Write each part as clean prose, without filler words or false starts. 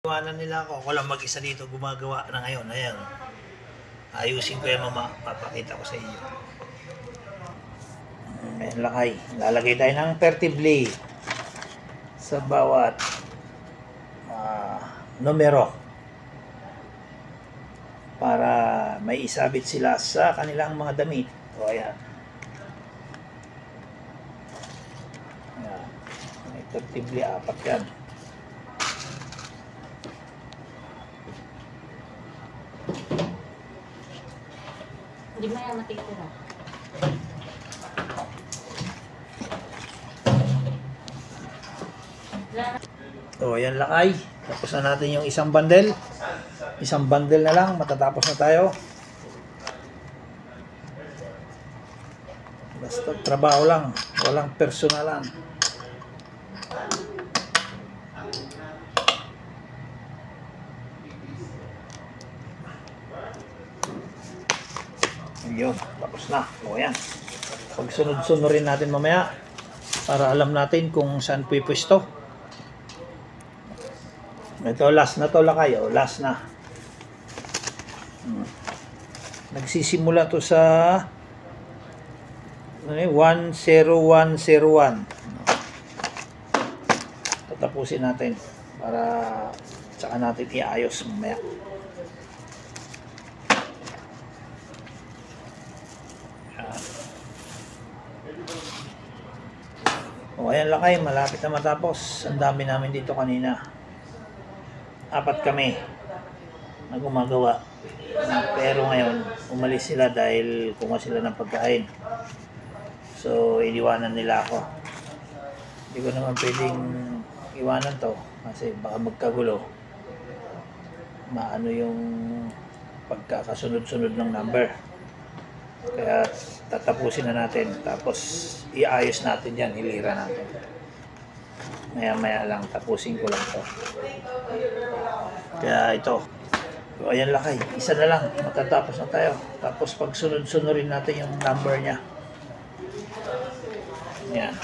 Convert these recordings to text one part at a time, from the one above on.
Iwanan nila ako lang mag-isa dito gumagawa na ngayon. Ayan. Ayusin ko yan mama. Papakita ko sa iyo. Ayan lakay. Lalagay tayo ng vertibli sa bawat numero para may isabit sila sa kanilang mga damit. O ayan. Ayan. May vertibli, 4 yan. Hindi mo yan matitira. So, ayan lakay. Tapos na natin yung isang bundle. Isang bundle na lang. Matatapos na tayo. Basta trabaho lang. Walang personalan. Yun. Tapos na. O ayan. Pagsunod-sunurin natin mamaya para alam natin kung saan pipwesto. Ito, last na to lakay. O, last na. Nagsisimula to sa 10101. Tatapusin natin para saka natin iayos mamaya. O ayan lakay, malapit na matapos. Ang dami namin dito kanina. 4 kami na gumagawa. Pero ngayon, umalis sila dahil kumuha sila ng pagkain. So, iniwanan nila ako. Hindi ko naman pwedeng iwanan to kasi baka magkagulo. Maano yung pagkakasunod-sunod ng number. Kaya tatapusin na natin. Tapos, iayos natin yan. Hilira natin. Maya-maya lang. Tapusin ko lang to. Kaya ito. So, ayan lakay. Isa na lang. Matatapos na tayo. Tapos pag sunod-sunurin natin yung number niya. Yan.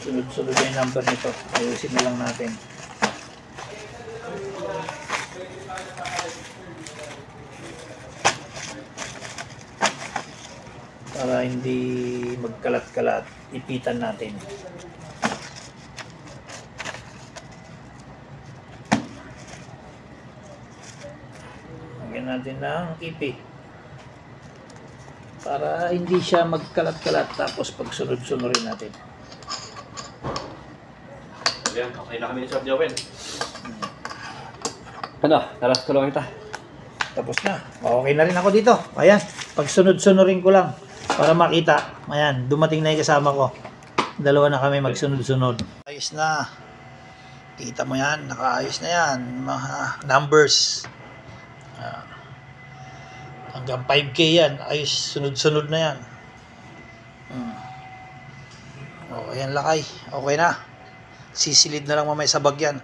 Sunod-sunod yung number nito. Ayusin na lang natin. Para hindi magkalat-kalat. Ipitan natin. Natin ng ipi para hindi siya magkalat-kalat tapos pag sunod-sunurin natin. Ayan, okay na kami ni Sir Joven. Ano, taras ko lang kita. Tapos na. Okay na rin ako dito. Ayan, pag sunod-sunurin ko lang para makita. Ayan, dumating na yung kasama ko. Dalawa na kami magsunod-sunod. Ayos na. Kita mo yan, nakaayos na yan. Mga numbers. Hanggang 5K yan. Ayos, sunod-sunod na yan. O, ayan lakay. Okay na. Sisilid na lang mamaya sa bagyan.